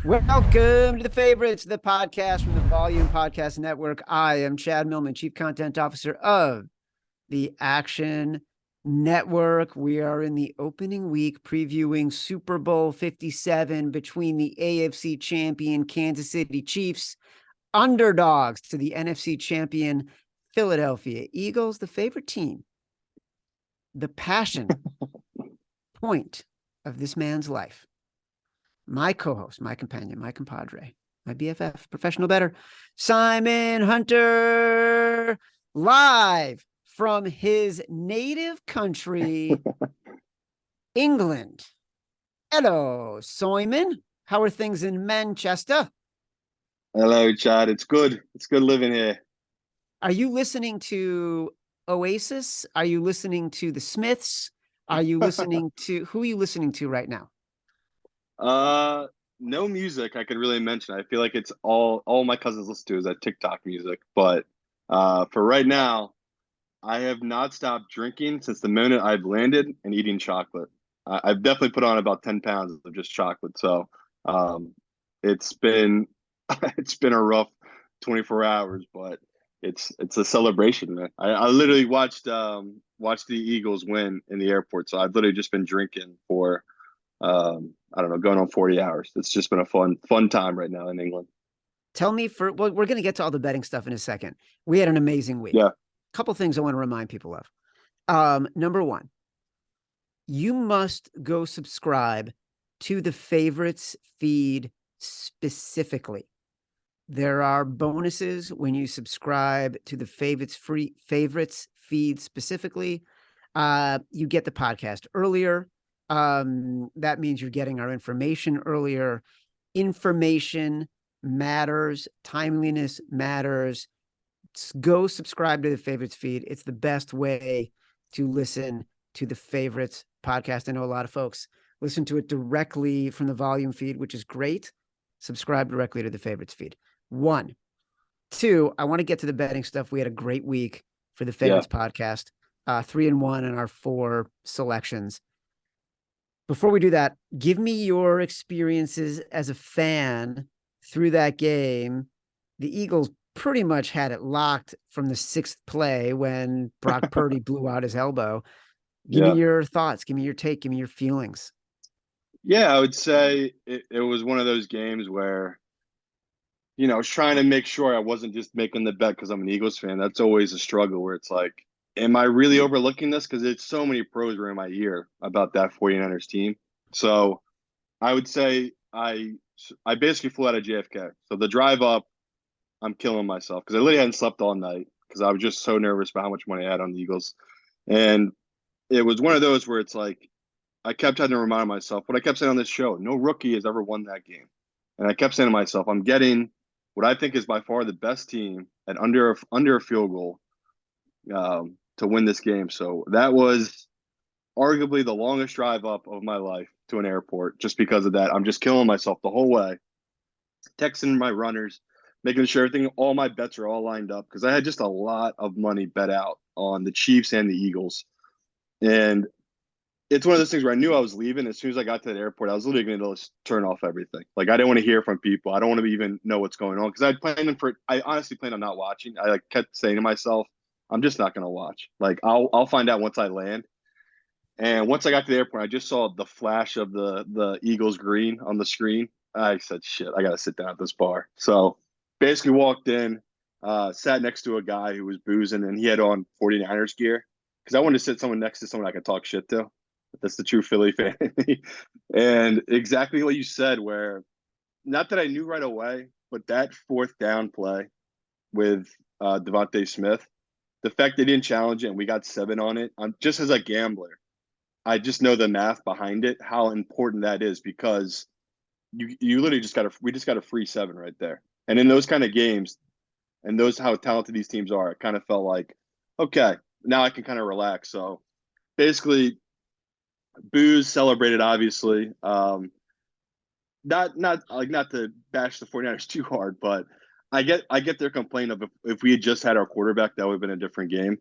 Welcome to the Favorites, the podcast from the Volume Podcast Network. I am Chad Millman, Chief Content Officer of the Action Network. We are in the opening week previewing Super Bowl 57 between the AFC champion Kansas City Chiefs, underdogs to the NFC champion Philadelphia Eagles, the favorite team. The passion point of this man's life. My co-host, my companion, my compadre, my BFF, professional bettor, Simon Hunter, live from his native country, England. Hello, Simon. How are things in Manchester? Hello, Chad. It's good. It's good living here. Are you listening to Oasis? Are you listening to the Smiths? Are you listening to, who are you listening to right now? No music I could really mention. I feel like it's all my cousins listen to is that TikTok music. But for right now, I have not stopped drinking since the minute I've landed and eating chocolate. I've definitely put on about 10 pounds of just chocolate. So it's been it's been a rough 24 hours, but it's a celebration, man. I literally watched the Eagles win in the airport. So I've literally just been drinking for I don't know, going on 40 hours. It's just been a fun time right now in England. Tell me well, we're going to get to all the betting stuff in a second. We had an amazing week. Yeah. A couple things I want to remind people of. Number one, you must go subscribe to the favorites feed specifically. There are bonuses when you subscribe to the favorites feed specifically. You get the podcast earlier. That means you're getting our information earlier. Information matters. Timeliness matters. Go subscribe to the favorites feed. It's the best way to listen to the favorites podcast. I know a lot of folks listen to it directly from the volume feed, which is great. Subscribe directly to the favorites feed. 1, 2, I want to get to the betting stuff. We had a great week for the favorites podcast. 3-1 in our 4 selections. Before we do that, give me your experiences as a fan through that game. The Eagles pretty much had it locked from the 6th play when Brock Purdy blew out his elbow. Give me your thoughts. Give me your take. Give me your feelings. Yeah, I would say it was one of those games where, I was trying to make sure I wasn't just making the bet because I'm an Eagles fan. That's always a struggle where it's like, am I really overlooking this? Because it's so many pros were in my ear about that 49ers team. So I would say I basically flew out of JFK. So the drive up, I'm killing myself because I literally hadn't slept all night because I was just so nervous about how much money I had on the Eagles. And it was one of those where it's like I kept having to remind myself what I kept saying on this show. No rookie has ever won that game. And I kept saying to myself, I'm getting what I think is by far the best team at under a field goal to win this game. So that was arguably the longest drive up of my life to an airport just because of that. I'm just killing myself the whole way, texting my runners, making sure all my bets are all lined up because I had just a lot of money bet out on the Chiefs and the Eagles. And it's one of those things where I knew I was leaving. As soon as I got to the airport, I was literally going to just turn off everything. Like, I didn't want to hear from people. I don't want to even know what's going on because I honestly planned on not watching. I kept saying to myself, I'm just not going to watch. Like, I'll find out once I land. And once I got to the airport, I just saw the flash of the Eagles green on the screen. I said, shit, I got to sit down at this bar. So basically walked in, sat next to a guy who was boozing, and he had on 49ers gear because I wanted to sit someone next to someone I could talk shit to. That's the true Philly fan. And exactly what you said, where not that I knew right away, but that 4th down play with Devontae Smith, the fact they didn't challenge it and we got 7 on it, just as a gambler, I just know the math behind it, how important that is because you literally we just got a free 7 right there. And in those kind of games and those how talented these teams are, it kind of felt like, okay, now I can kind of relax. So basically booze celebrated, obviously. Not to bash the 49ers too hard, but I get their complaint of if we had just had our quarterback, that would have been a different game.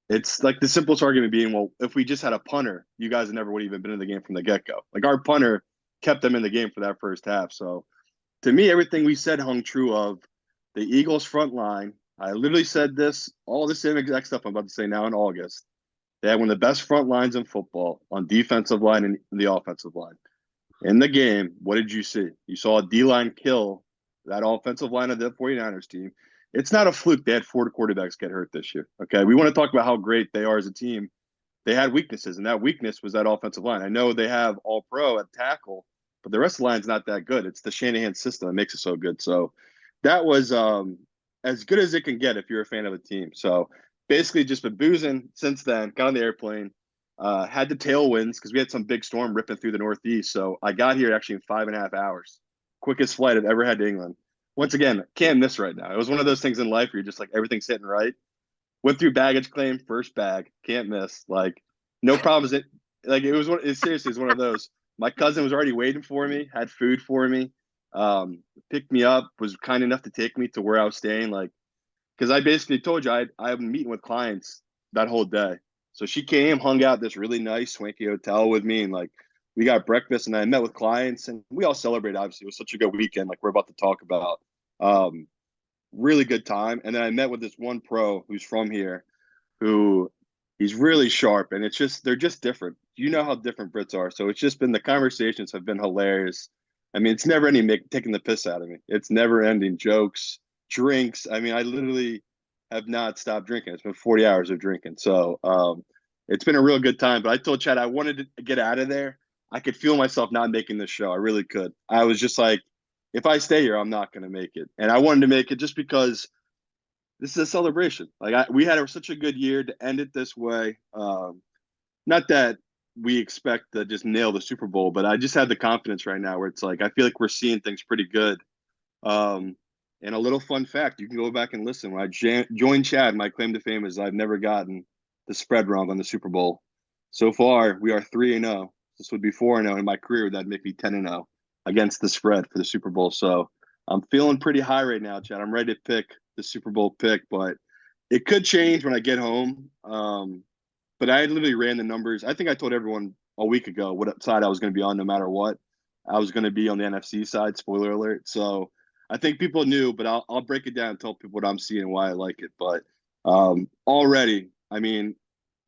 It's like the simplest argument being, well, if we just had a punter, you guys never would have even been in the game from the get-go. Like, our punter kept them in the game for that first half. So to me, everything we said hung true of the Eagles front line. I literally said this, all the same exact stuff I'm about to say now in August. They had one of the best front lines in football on defensive line and the offensive line. In the game, what did you see? You saw a D-line kill that offensive line of the 49ers team. It's not a fluke they had 4 quarterbacks get hurt this year. Okay. We want to talk about how great they are as a team. They had weaknesses, and that weakness was that offensive line. I know they have all pro at tackle, but the rest of the line's not that good. It's the Shanahan system that makes it so good. So that was as good as it can get if you're a fan of a team. So basically just been boozing since then, got on the airplane, had the tailwinds because we had some big storm ripping through the Northeast. So I got here actually in 5.5 hours. Quickest flight I've ever had to England. Once again, can't miss right now. It was one of those things in life where you're just like everything's hitting right. Went through baggage claim, first bag, can't miss. Like no problems. It seriously is one of those. My cousin was already waiting for me, had food for me, picked me up, was kind enough to take me to where I was staying. Like, because I basically told you I've been meeting with clients that whole day. So she came, hung out at this really nice, swanky hotel with me, and like we got breakfast, and I met with clients, and we all celebrated. Obviously, it was such a good weekend, like we're about to talk about. Really good time. And then I met with this one pro who's from here, who he's really sharp, and it's just they're just different. You know how different Brits are, so it's just been the conversations have been hilarious. I mean, it's never ending taking the piss out of me. It's never ending jokes, drinks. I mean, I literally have not stopped drinking. It's been 40 hours of drinking, so it's been a real good time. But I told Chad I wanted to get out of there. I could feel myself not making this show. I really could. I was just like, if I stay here, I'm not going to make it, and I wanted to make it just because this is a celebration. Like we had such a good year to end it this way. Not that we expect to just nail the Super Bowl, but I just had the confidence right now where it's like I feel like we're seeing things pretty good. And a little fun fact: you can go back and listen. When I joined Chad, my claim to fame is I've never gotten the spread wrong on the Super Bowl. So far, we are 3-0. This would be 4-0 in my career. That'd make me 10-0 against the spread for the Super Bowl. So I'm feeling pretty high right now, Chad. I'm ready to pick the Super Bowl pick, but it could change when I get home. But I literally ran the numbers. I think I told everyone a week ago what side I was going to be on no matter what. I was going to be on the NFC side, spoiler alert. So I think people knew, but I'll break it down and tell people what I'm seeing and why I like it. But already, I mean,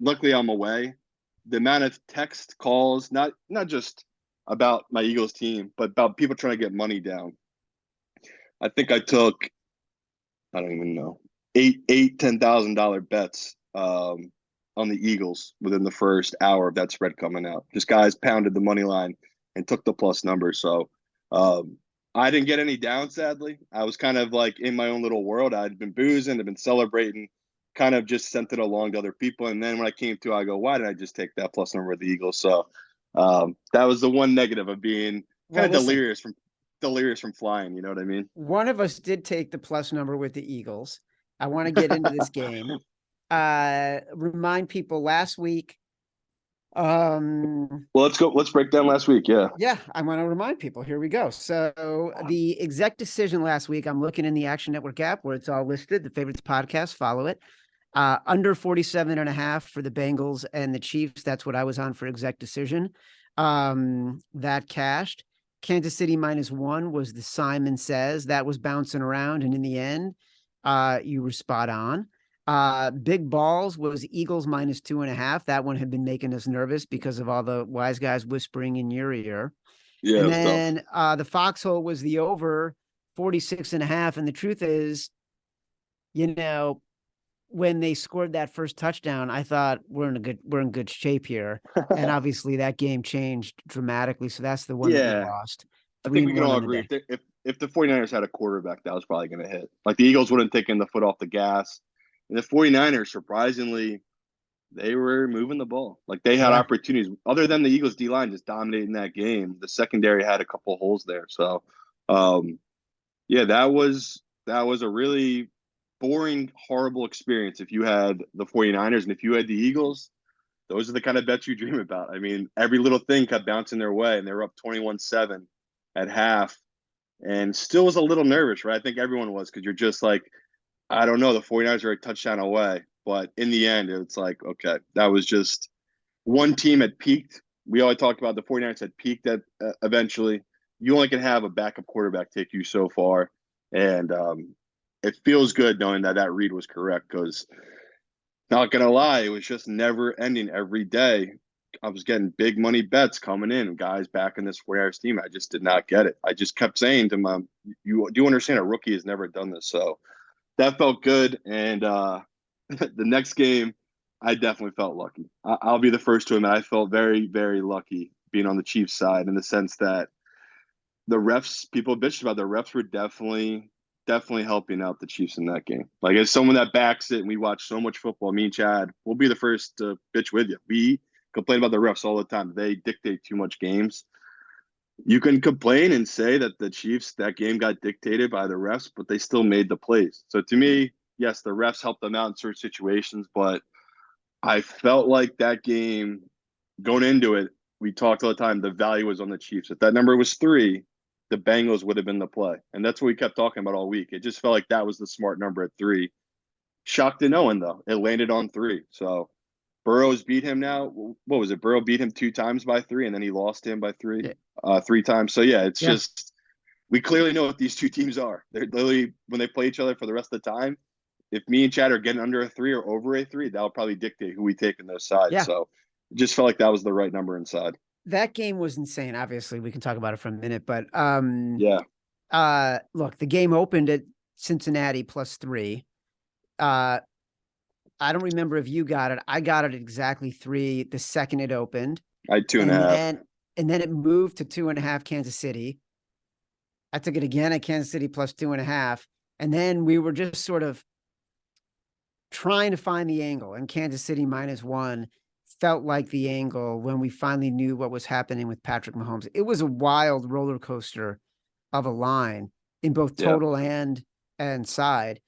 luckily I'm away. The amount of text calls, not just about my Eagles team, but about people trying to get money down. I think I took, I don't even know, $10,000 bets on the Eagles within the first hour of that spread coming out. Just guys pounded the money line and took the plus number. So I didn't get any down, sadly. I was kind of like in my own little world. I'd been boozing, I'd been celebrating, kind of just sent it along to other people. And then when I came to, I go, why did I just take that plus number of the Eagles? So that was the one negative of being kind of delirious from flying. You know what I mean? One of us did take the plus number with the Eagles. I want to get into this game. Remind people last week. Well, let's go. Let's break down last week. Yeah. Yeah, I want to remind people. Here we go. So the exec decision last week, I'm looking in the Action Network app where it's all listed. The Favorites podcast, follow it. Under 47.5 for the Bengals and the Chiefs. That's what I was on for exec decision. That cashed. Kansas City -1 was the Simon Says. That was bouncing around, and in the end, you were spot on. Big Balls was Eagles -2.5. That one had been making us nervous because of all the wise guys whispering in your ear. Yeah. And then the Foxhole was the over 46.5. And the truth is, when they scored that first touchdown, I thought we're in good shape here. And obviously that game changed dramatically. So that's the one that we lost. I think we can all agree if the 49ers had a quarterback, that was probably going to hit. Like the Eagles wouldn't have taken the foot off the gas. And the 49ers, surprisingly, they were moving the ball. Like they had opportunities. Other than the Eagles D-line just dominating that game, the secondary had a couple of holes there. So, that was a really boring, horrible experience if you had the 49ers. And if you had the Eagles, those are the kind of bets you dream about. I mean, every little thing kept bouncing their way, and they were up 21-7 at half and still was a little nervous, right? I think everyone was because you're just like, I don't know. The 49ers are a touchdown away. But in the end, it's like, okay, that was just one team had peaked. We always talked about the 49ers had peaked eventually. you only can have a backup quarterback take you so far, and it feels good knowing that that read was correct because not gonna lie, it was just never ending every day. I was getting big money bets coming in, guys backing this 49ers team. I just did not get it. I just kept saying to my, you do understand a rookie has never done this. So that felt good. And the next game, I definitely felt lucky. I'll be the first to admit I felt very, very lucky being on the Chiefs side in the sense that the refs, people bitched about the refs were definitely helping out the Chiefs in that game. Like as someone that backs it and we watch so much football, me and Chad, we'll be the first to bitch with you. We complain about the refs all the time. They dictate too much games. You can complain and say that the Chiefs, that game got dictated by the refs, but they still made the plays. So to me, yes, the refs helped them out in certain situations, but I felt like that game going into it, we talked all the time, the value was on the Chiefs. If that number was 3, the Bengals would have been the play. And that's what we kept talking about all week. It just felt like that was the smart number at 3. Shocked to no one, though. It landed on 3. So Burrow's beat him now. What was it? Burrow beat him 2 times by 3, and then he lost him by 3, Yeah. 3 times. So, yeah, it's Yeah. just we clearly know what these two teams are. They're literally, when they play each other for the rest of the time, if me and Chad are getting under a 3 or over a 3, that'll probably dictate who we take in those sides. Yeah. So it just felt like that was the right number inside. That game was insane. Obviously, we can talk about it for a minute, but Yeah. look, the game opened at Cincinnati +3. I don't remember if you got it. I got it at exactly 3 the second it opened. I had 2.5. And then it moved to 2.5 Kansas City. I took it again at Kansas City +2.5. And then we were just sort of trying to find the angle, and Kansas City -1 felt like the angle when we finally knew what was happening with Patrick Mahomes. It was a wild roller coaster of a line in both Yeah. total and side.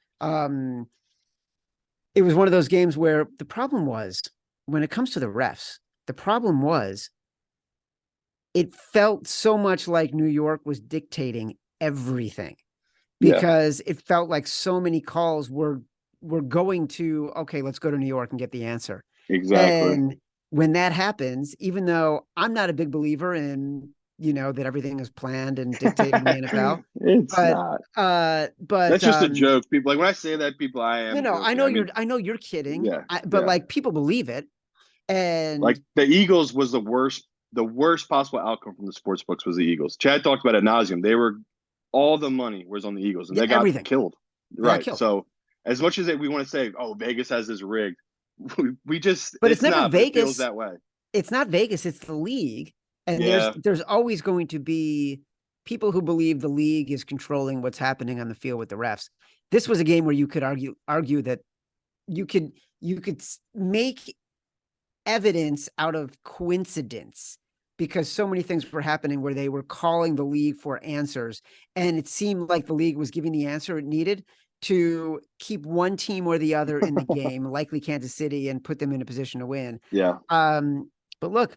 It was one of those games where the problem was, when it comes to the refs, the problem was it felt so much like New York was dictating everything, Yeah. because it felt like so many calls were going to, okay, let's go to New York and get the answer. Exactly. And when that happens, even though I'm not a big believer in, that everything is planned and dictated in the NFL, It's but not. but That's just a joke. People like when I say that, people I no, am no, joking. I mean, I know you're kidding, yeah, but yeah. like people believe it. Like And the Eagles was the worst possible outcome from the sports books was the Eagles. Chad talked about it ad nauseum. They were all the money was on the Eagles, and yeah, they got everything, killed. they got Right. killed. So as much as we want to say, oh, Vegas has this rigged, we just But it's it's never not. But it feels Vegas. that way. It's not Vegas, it's the league. And Yeah. there's always going to be people who believe the league is controlling what's happening on the field with the refs. This was a game where you could argue that you could make evidence out of coincidence, because so many things were happening where they were calling the league for answers, and it seemed like the league was giving the answer it needed to keep one team or the other in the game, likely Kansas City, and put them in a position to win. Yeah. But look,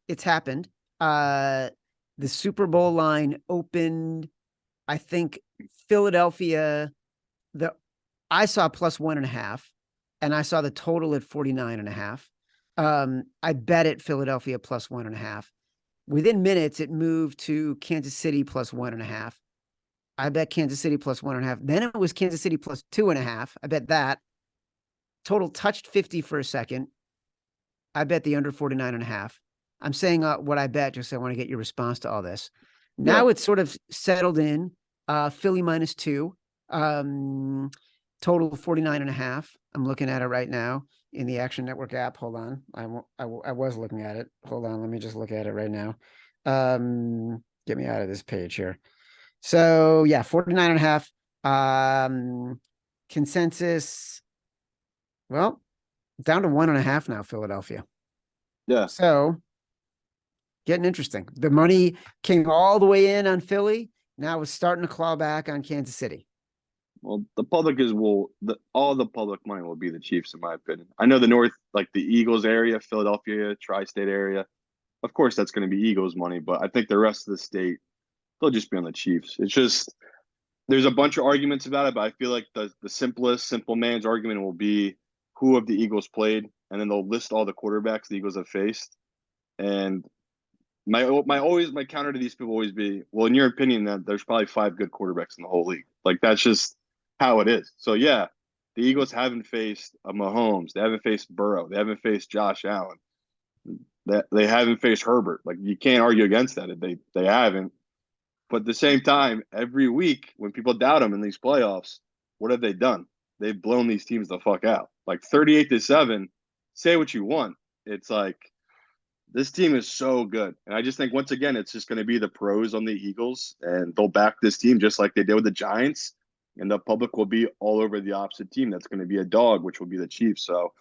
it's happened. The Super Bowl line opened, I think, Philadelphia. The I saw +1.5, and I saw the total at 49.5. I bet it Philadelphia +1.5. Within minutes, it moved to Kansas City +1.5. I bet Kansas City +1.5. Then it was Kansas City +2.5. I bet that. Total touched 50 for a second. I bet the under 49.5. I'm saying what I bet, just so I want to get your response to all this. Yeah. Now it's sort of settled in. Philly -2. Total 49.5. I'm looking at it right now in the Action Network app. Hold on. I was looking at it. Hold on. Let me just look at it right now. Get me out of this page here. So yeah, 49.5. Consensus. Well, down to 1.5 now, Philadelphia. Yeah. So getting interesting. The money came all the way in on Philly. Now it's starting to claw back on Kansas City. Well, the public all the public money will be the Chiefs, in my opinion. I know the North, like the Eagles area, Philadelphia, tri-state area. Of course, that's going to be Eagles money, but I think the rest of the state, they'll just be on the Chiefs. It's just there's a bunch of arguments about it, but I feel like the simple man's argument will be who of the Eagles played, and then they'll list all the quarterbacks the Eagles have faced, and my counter to these people always be, well, in your opinion, that there's probably five good quarterbacks in the whole league. Like that's just how it is. So yeah, the Eagles haven't faced a Mahomes, they haven't faced Burrow, they haven't faced Josh Allen, that they haven't faced Herbert. Like you can't argue against that. They haven't. But at the same time, every week when people doubt them in these playoffs, what have they done? They've blown these teams the fuck out. Like 38-7. Say what you want. It's like this team is so good. And I just think once again, it's just going to be the pros on the Eagles, and they'll back this team just like they did with the Giants. And the public will be all over the opposite team. That's going to be a dog, which will be the Chiefs. So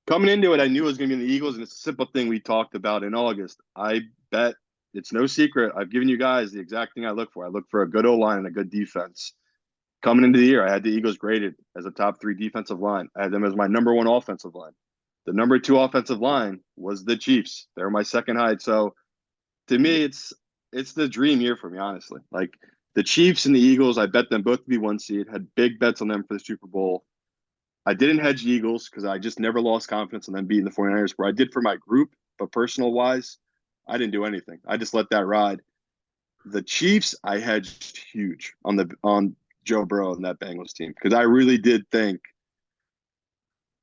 coming into it, I knew it was going to be the Eagles, and it's a simple thing we talked about in August. I bet it's no secret. I've given you guys the exact thing I look for. I look for a good O-line and a good defense. Coming into the year, I had the Eagles graded as a top 3 defensive line. I had them as my number 1 offensive line. The number 2 offensive line was the Chiefs. They're my second hide. So to me, it's the dream year for me, honestly. Like the Chiefs and the Eagles, I bet them both to be 1 seed. Had big bets on them for the Super Bowl. I didn't hedge the Eagles because I just never lost confidence in them beating the 49ers, where I did for my group, but personal wise, I didn't do anything. I just let that ride. The Chiefs, I hedged huge on Joe Burrow and that Bengals team because I really did think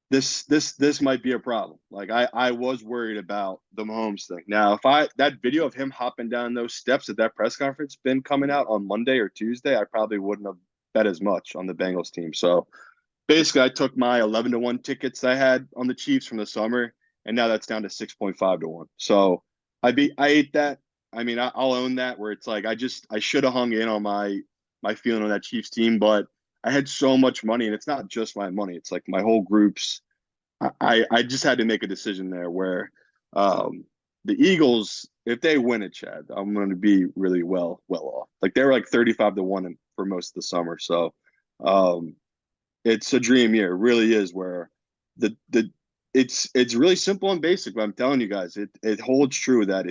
this might be a problem. Like I was worried about the Mahomes thing. Now, if that video of him hopping down those steps at that press conference been coming out on Monday or Tuesday, I probably wouldn't have bet as much on the Bengals team. So basically, I took my 11-1 tickets I had on the Chiefs from the summer, and now that's down to 6.5-1. So I ate that. I mean, I'll own that. Where it's like I should have hung in on my feeling on that Chiefs team, but I had so much money, and it's not just my money. It's like my whole group's. I just had to make a decision there where the Eagles, if they win it, Chad, I'm going to be really well off. Like they were like 35-1 for most of the summer, so. It's a dream year. It really is. Where the it's really simple and basic. But I'm telling you guys, it holds true that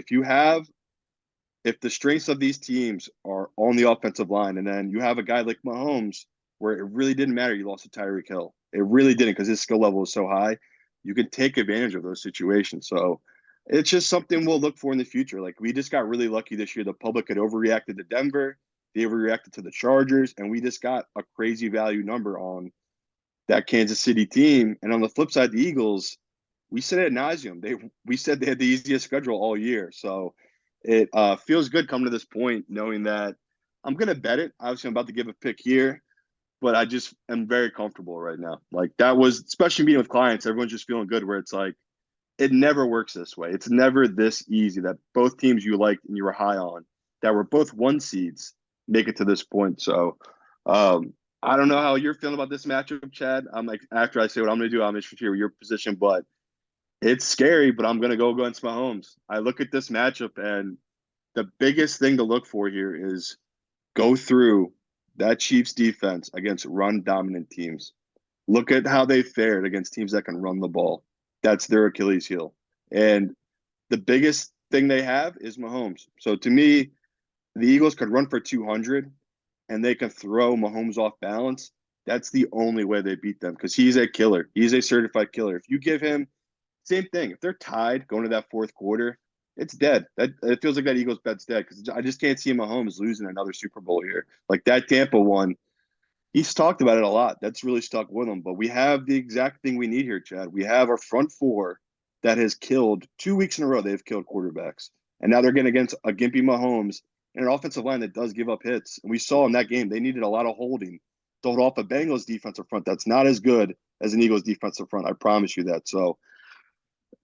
if the strengths of these teams are on the offensive line, and then you have a guy like Mahomes, where it really didn't matter you lost to Tyreek Hill. It really didn't because his skill level is so high. You can take advantage of those situations. So it's just something we'll look for in the future. Like we just got really lucky this year. The public had overreacted to Denver. They overreacted to the Chargers, and we just got a crazy value number on that Kansas City team. And on the flip side, the Eagles, we said ad nauseum. We said they had the easiest schedule all year. So it feels good coming to this point, knowing that I'm going to bet it. Obviously, I'm about to give a pick here, but I just am very comfortable right now. Like that was, especially meeting with clients, everyone's just feeling good where it's like, it never works this way. It's never this easy that both teams you liked and you were high on that were both 1 seeds make it to this point. So I don't know how you're feeling about this matchup, Chad. I'm like, after I say what I'm going to do, I'm interested to hear your position, but it's scary, but I'm going to go against Mahomes. I look at this matchup, and the biggest thing to look for here is go through that Chiefs defense against run dominant teams. Look at how they fared against teams that can run the ball. That's their Achilles heel. And the biggest thing they have is Mahomes. So to me, the Eagles could run for 200 and they can throw Mahomes off balance. That's the only way they beat them because he's a killer. He's a certified killer. If you give him same thing, if they're tied going to that fourth quarter, it's dead. That it feels like that Eagles bet's dead because I just can't see Mahomes losing another Super Bowl here. Like that Tampa one, he's talked about it a lot. That's really stuck with him. But we have the exact thing we need here, Chad. We have our front four that has killed 2 weeks in a row. They've killed quarterbacks, and now they're getting against a gimpy Mahomes and an offensive line that does give up hits. And we saw in that game they needed a lot of holding to hold off a Bengals defensive front that's not as good as an Eagles defensive front. I promise you that. So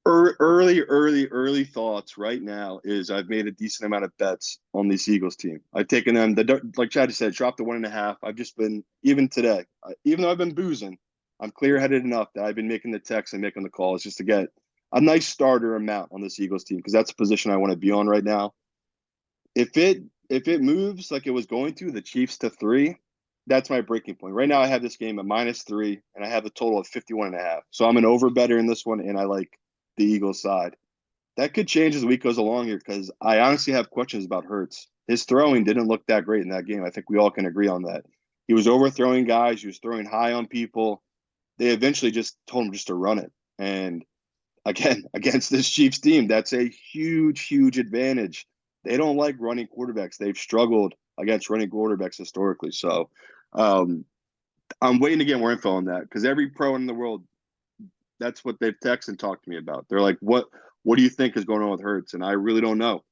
early thoughts right now is I've made a decent amount of bets on this Eagles team. I've taken them, like Chad said, dropped to 1.5. I've just been, even today, even though I've been boozing, I'm clear-headed enough that I've been making the texts and making the calls just to get a nice starter amount on this Eagles team because that's a position I want to be on right now. If it moves like it was going to, the Chiefs to 3, that's my breaking point. Right now I have this game at -3, and I have a total of 51.5. So I'm an over better in this one, and I like the Eagles side. That could change as the week goes along here because I honestly have questions about Hurts. His throwing didn't look that great in that game. I think we all can agree on that. He was overthrowing guys. He was throwing high on people. They eventually just told him just to run it. And again, against this Chiefs team, that's a huge advantage they don't like running quarterbacks. They've struggled against running quarterbacks historically. So I'm waiting to get more info on that because every pro in the world, that's what they've texted and talked to me about. They're like, what do you think is going on with Hurts? And I really don't know.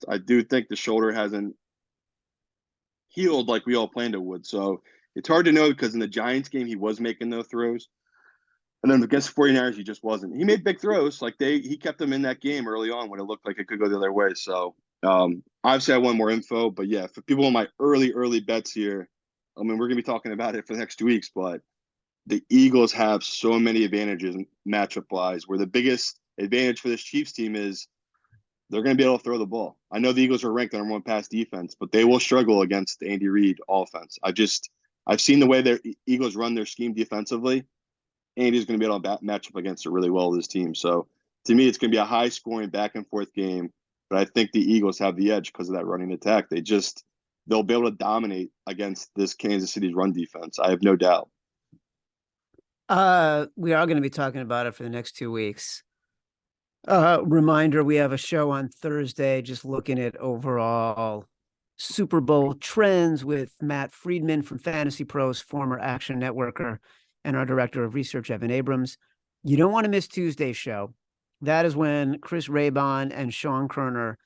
I do think the shoulder hasn't healed like we all planned it would. So it's hard to know because in the Giants game, he was making those throws. And then against the 49ers, he just wasn't. He made big throws. Like he kept them in that game early on when it looked like it could go the other way. So obviously I want more info. But yeah, for people on my early bets here, I mean, we're going to be talking about it for the next 2 weeks, but the Eagles have so many advantages matchup wise, where the biggest advantage for this Chiefs team is they're going to be able to throw the ball. I know the Eagles are ranked number one pass defense, but they will struggle against the Andy Reid offense. I've seen the way their Eagles run their scheme defensively. Andy's going to be able to match up against it really well with his team. So to me, it's going to be a high scoring back and forth game. But I think the Eagles have the edge because of that running attack. They'll be able to dominate against this Kansas City's run defense. I have no doubt. We are going to be talking about it for the next 2 weeks. Reminder, we have a show on Thursday just looking at overall Super Bowl trends with Matt Friedman from Fantasy Pros, former Action Networker, and our director of research, Evan Abrams. You don't want to miss Tuesday's show. That is when Chris Raybon and Sean Kerner,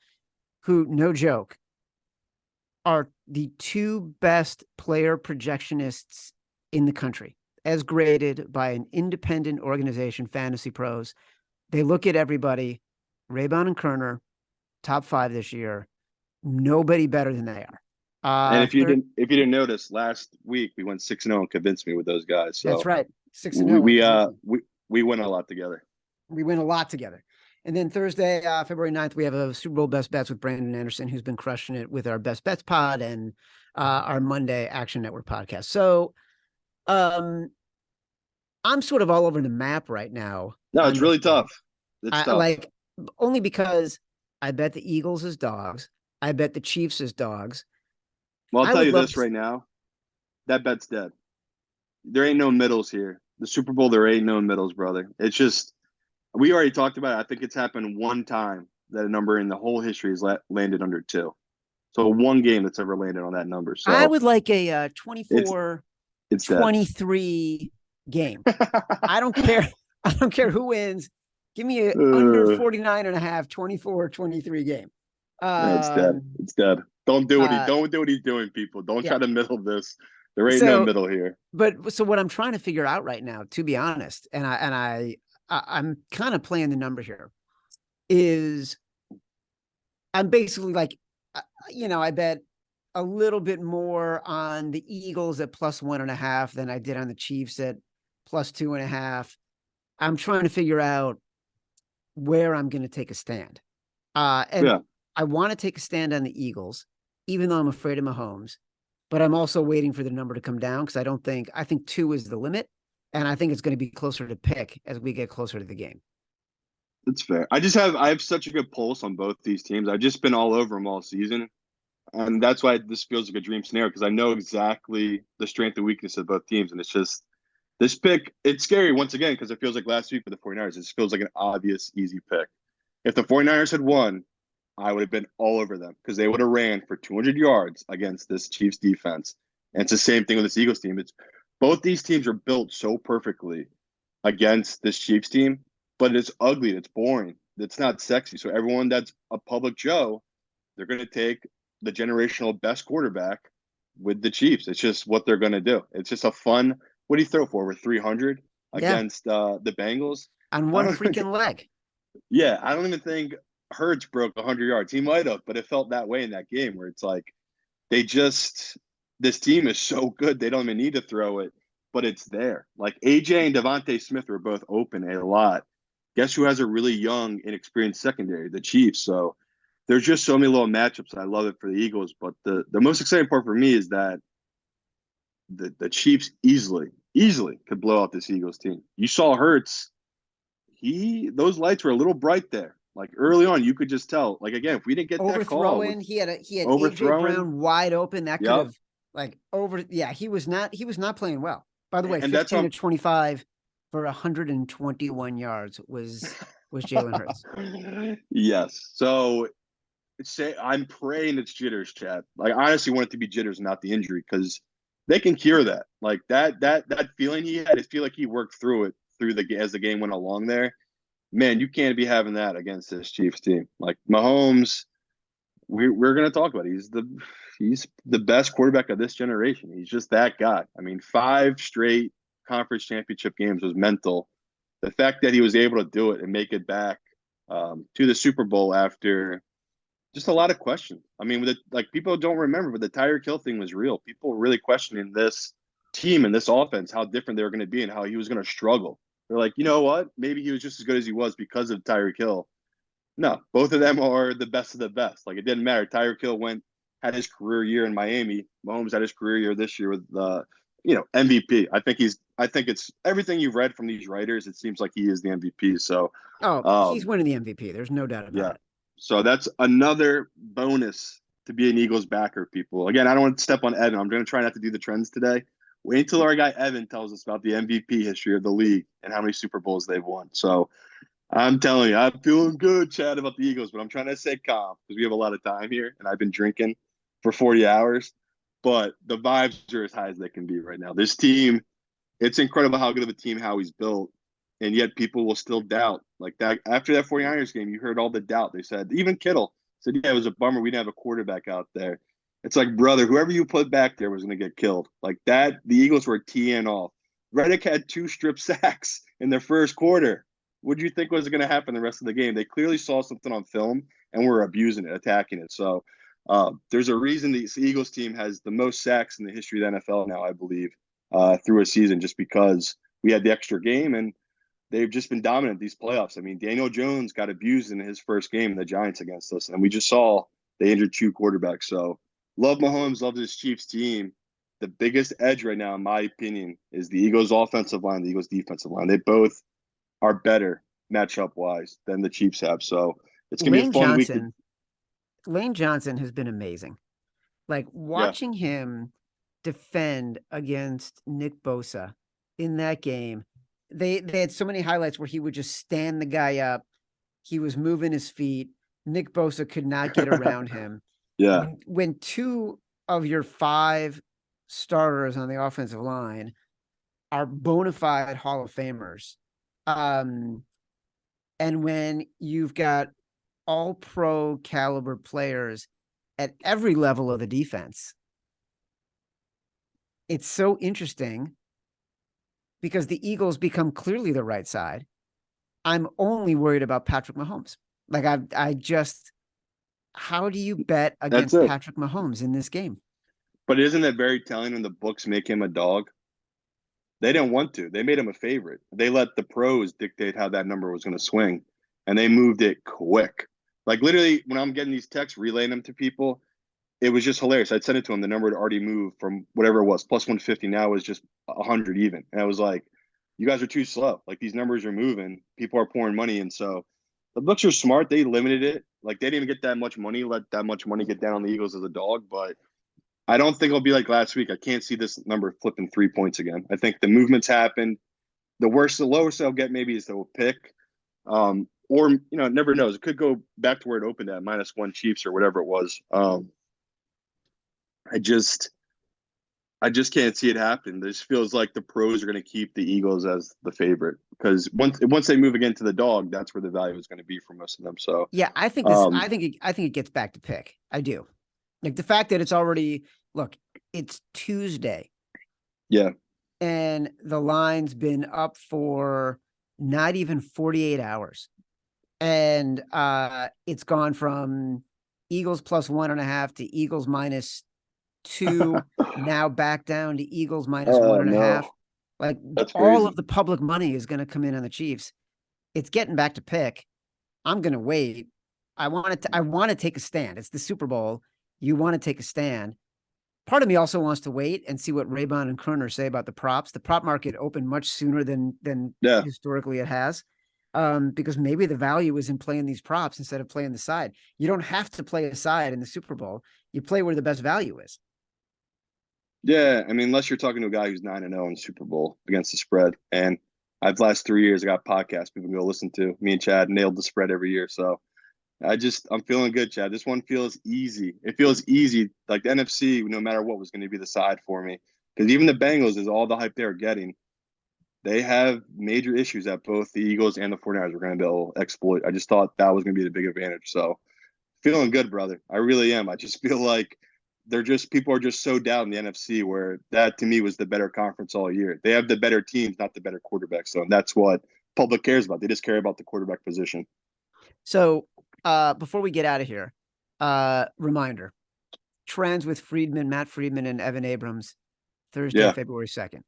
who, no joke, are the two best player projectionists in the country, as graded by an independent organization, Fantasy Pros. They look at everybody, Raybon and Kerner, top 5 this year. Nobody better than they are. And if you didn't notice, last week we went 6-0 and convinced me with those guys. So that's right, 6-0. We win a lot together. We win a lot together. And then Thursday, February 9th, we have a Super Bowl Best Bets with Brandon Anderson, who's been crushing it with our Best Bets pod and our Monday Action Network podcast. So I'm sort of all over the map right now. No, it's really tough. It's tough. Like, only because I bet the Eagles as dogs. I bet the Chiefs as dogs. Well, I'll tell you this right now. That bet's dead. There ain't no middles here. The Super Bowl, there ain't no middles, brother. It's just, we already talked about it. I think it's happened one time that a number in the whole history has landed under 2. So one game that's ever landed on that number. So I would like a 24-23 game. I don't care. I don't care who wins. Give me an under 49.5, 24-23 game. It's dead. It's dead. Don't do what he's doing, people. Don't try to middle this. There ain't no middle here. But so what I'm trying to figure out right now, to be honest, and I'm kind of playing the number here, is I'm basically like, I bet a little bit more on the Eagles at +1.5 than I did on the Chiefs at +2.5. I'm trying to figure out where I'm going to take a stand. I want to take a stand on the Eagles, even though I'm afraid of Mahomes, but I'm also waiting for the number to come down because I think 2 is the limit, and I think it's going to be closer to pick as we get closer to the game. That's fair. I have such a good pulse on both these teams. I've just been all over them all season. And that's why this feels like a dream scenario, because I know exactly the strength and weakness of both teams. And it's just, this pick, it's scary once again, because it feels like last week with the 49ers. It just feels like an obvious, easy pick. If the 49ers had won, I would have been all over them because they would have ran for 200 yards against this Chiefs defense. And it's the same thing with this Eagles team. It's both these teams are built so perfectly against this Chiefs team, but it's ugly. It's boring. It's not sexy. So everyone that's a public Joe, they're going to take the generational best quarterback with the Chiefs. It's just what they're going to do. It's just a fun. What do you throw for? Over 300 against the Bengals on one freaking leg. Yeah, I don't even think Hurts broke 100 yards. He might have, but it felt that way in that game where it's like this team is so good they don't even need to throw it, but it's there. Like AJ and Devontae Smith were both open a lot. Guess who has a really young, inexperienced secondary? The Chiefs. So there's just so many little matchups. I love it for the Eagles, but the most exciting part for me is that the Chiefs easily could blow out this Eagles team. You saw Hurts. Those lights were a little bright there. Like early on, you could just tell. Like again, if we didn't get that call, he had AJ Brown wide open. That could have he was not playing well. By the way, 15-25 for 121 yards was Jalen Hurts. Yes. So I'm praying it's jitters, Chad. Like, I honestly want it to be jitters, not the injury, because they can cure that. Like that feeling he had, I feel like he worked through it through the as the game went along there. Man, you can't be having that against this Chiefs team. Like Mahomes, we're gonna talk about it. He's the best quarterback of this generation. He's just that guy. I mean, 5 straight conference championship games was mental. The fact that he was able to do it and make it back to the Super Bowl after just a lot of questions. I mean, like people don't remember, but the Tyreek Hill thing was real. People were really questioning this team and this offense, how different they were going to be and how he was going to struggle. They're like, you know what? Maybe he was just as good as he was because of Tyreek Hill. No, both of them are the best of the best. Like, it didn't matter. Tyreek Hill had his career year in Miami. Mahomes had his career year this year with MVP. I think it's everything you've read from these writers. It seems like he is the MVP. So, Oh, he's um, winning the MVP. There's no doubt about yeah. it. So that's another bonus to be an Eagles backer, people. Again, I don't want to step on Evan. I'm going to try not to do the trends today. Wait until our guy Evan tells us about the MVP history of the league and how many Super Bowls they've won. So I'm telling you, I'm feeling good, Chad, about the Eagles, but I'm trying to stay calm because we have a lot of time here, and I've been drinking for 40 hours. But the vibes are as high as they can be right now. This team, it's incredible how good of a team Howie's built, and yet people will still doubt. Like that after that 49ers game, you heard all the doubt. They said, even Kittle said, yeah, it was a bummer we didn't have a quarterback out there. It's like, brother, whoever you put back there was going to get killed. Like that, the Eagles were teeing off. Reddick had 2 strip sacks in their first quarter. What do you think was going to happen the rest of the game? They clearly saw something on film and were abusing it, attacking it. So there's a reason the Eagles team has the most sacks in the history of the NFL now, I believe, through a season, just because we had the extra game and they've just been dominant these playoffs. I mean, Daniel Jones got abused in his first game in the Giants against us, and we just saw they injured 2 quarterbacks. So love Mahomes, love this Chiefs team. The biggest edge right now, in my opinion, is the Eagles' offensive line, the Eagles' defensive line. They both are better matchup wise than the Chiefs have. So it's gonna be a Lane fun week. Johnson, Lane Johnson has been amazing. Like Yeah, watching him defend against Nick Bosa in that game. They had so many highlights where he would just stand the guy up. He was moving his feet. Nick Bosa could not get around him. yeah, When 2 of your 5 starters on the offensive line are bona fide Hall of Famers, um, and when you've got all pro caliber players at every level of the defense, it's so interesting because the Eagles become clearly the right side. I'm only worried about Patrick Mahomes. Like I just, how do you bet that's against it. Patrick Mahomes in this game? But isn't it very telling when the books make him a dog? They didn't want to. They made him a favorite. They let the pros dictate how that number was going to swing, and they moved it quick. Like literally, when I'm getting these texts, relaying them to people, it was just hilarious. I'd send it to them. The number had already moved from whatever it was, plus 150. Now is just 100 even. And I was like, you guys are too slow. Like these numbers are moving. People are pouring money in. So the books are smart. They limited it. Like they didn't even get that much money, let that much money get down on the Eagles as a dog. But I don't think it'll be like last week. I can't see this number flipping 3 points again. I think the movements happened. The lowest they'll get maybe is they'll pick. Or, never knows. It could go back to where it opened at -1 Chiefs or whatever it was. I just I just can't see it happen. This feels like the pros are going to keep the Eagles as the favorite because once they move again to the dog, that's where the value is going to be for most of them. So, Yeah, I think this. um, I think it gets back to pick. I do. Like the fact that it's already look. It's Tuesday yeah, and the line's been up for not even 48 hours, and it's gone from Eagles +1.5 to Eagles -2, now back down to Eagles oh -1.5. no, Like that's all of crazy. the public money is going to come in on the Chiefs. It's getting back to pick. I'm going to wait. I want to take a stand. It's the Super Bowl. You want to take a stand. Part of me also wants to wait and see what Raybon and Kroner say about the props. The prop market opened much sooner than Yeah, historically it has. Because maybe the value is in playing these props instead of playing the side. You don't have to play a side in the Super Bowl. You play where the best value is. yeah. I mean, unless you're talking to a guy who's 9-0 in Super Bowl against the spread, and I've last 3 years I got podcasts people can go listen to. Me and Chad nailed the spread every year, so I'm feeling good, Chad. This one feels easy. It feels easy. Like the NFC, no matter what, was going to be the side for me. Because even the Bengals is all the hype they're getting. They have major issues that both the Eagles and the 49ers were going to be able to exploit. I just thought that was going to be the big advantage. So feeling good, brother. I really am. I just feel like people are just so down in the NFC, where that to me was the better conference all year. They have the better teams, not the better quarterbacks. So that's what public cares about. They just care about the quarterback position. So before we get out of here, reminder, trends with Matt Friedman and Evan Abrams, Thursday, Yeah. February 2nd.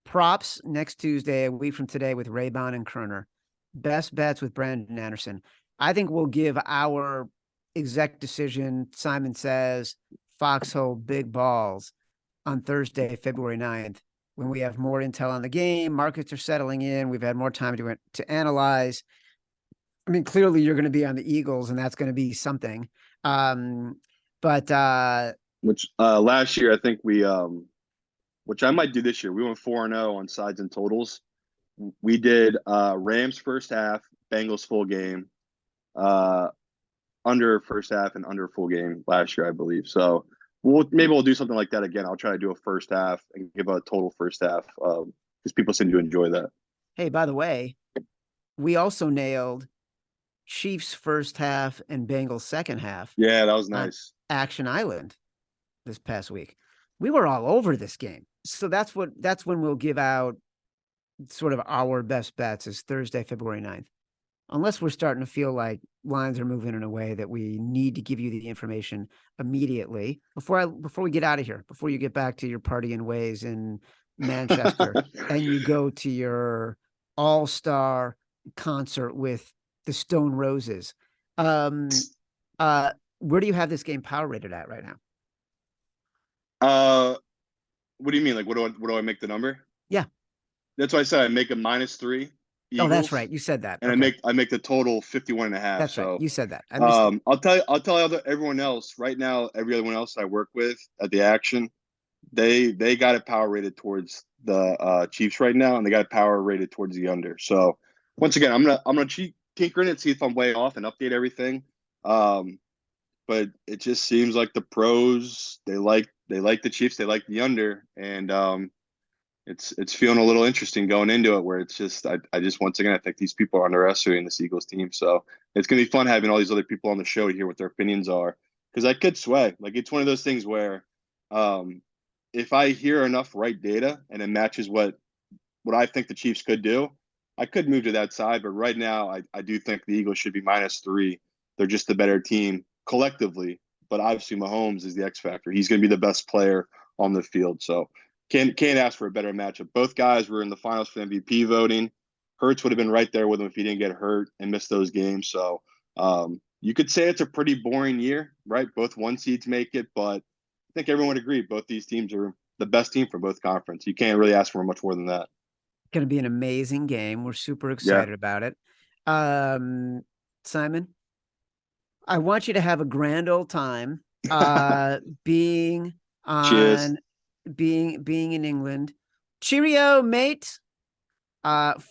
Props next Tuesday, a week from today, with Raybon and Kerner. Best bets with Brandon Anderson. I think we'll give our exec decision, Simon Says, Foxhole Big Balls, on Thursday, February 9th, when we have more intel on the game. Markets are settling in. We've had more time to analyze. I mean, clearly you're going to be on the Eagles, and that's going to be something. But Which last year I think we which I might do this year. We went 4-0 on sides and totals. We did Rams first half, Bengals full game, under first half and under full game last year, I believe. So maybe we'll do something like that again. I'll try to do a first half and give a total first half because people seem to enjoy that. Hey, by the way, we also nailed Chiefs first half and Bengals second half. Yeah, that was on nice. Action Island this past week. We were all over this game. So that's when we'll give out sort of our best bets, is Thursday, February 9th. Unless we're starting to feel like lines are moving in a way that we need to give you the information immediately before we get out of here, before you get back to your partying ways in Manchester and you go to your all-star concert with the Stone Roses. Where do you have this game power rated at right now? What do you mean? Like, what do I make the number? Yeah. That's why I said I make a -3 Eagles. Oh, that's right. You said that. And okay. I make the total 51.5. That's right. So You said that. I missed it. I'll tell everyone else right now. Everyone else I work with at the Action, they got it power rated towards the Chiefs right now, and they got it power rated towards the under. So once again, I'm gonna tinker in it, see if I'm way off, and update everything. But it just seems like the pros they like the Chiefs, they like the under, and it's feeling a little interesting going into it, where it's just I just once again I think these people are underestimating this Eagles team. So it's gonna be fun having all these other people on the show to hear what their opinions are, because I could sway. Like, it's one of those things where if I hear enough right data and it matches what I think the Chiefs could do, I could move to that side. But right now I do think the Eagles should be -3. They're just the better team collectively, but obviously Mahomes is the X factor. He's going to be the best player on the field. So can't ask for a better matchup. Both guys were in the finals for MVP voting. Hurts would have been right there with him if he didn't get hurt and miss those games. So you could say it's a pretty boring year, right? Both one seeds make it, but I think everyone would agree both these teams are the best team for both conference. You can't really ask for much more than that. Going to be an amazing game. We're super Yeah. excited about it. Simon, I want you to have a grand old time being Cheers. being in England. Cheerio, mate.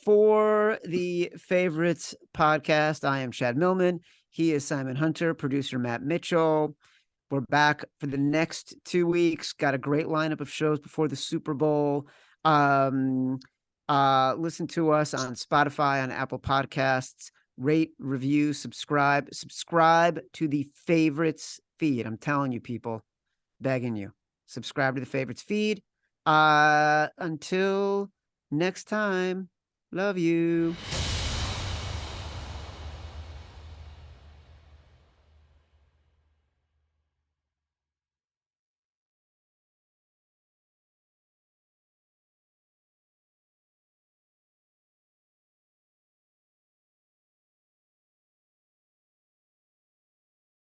For the Favorites podcast, I am Chad Millman. He is Simon Hunter, producer Matt Mitchell. We're back for the next 2 weeks. Got a great lineup of shows before the Super Bowl. Listen to us on Spotify, on Apple Podcasts. Rate, review, subscribe to the Favorites feed. I'm telling you, people, begging you, subscribe to the Favorites feed. Until next time, love you.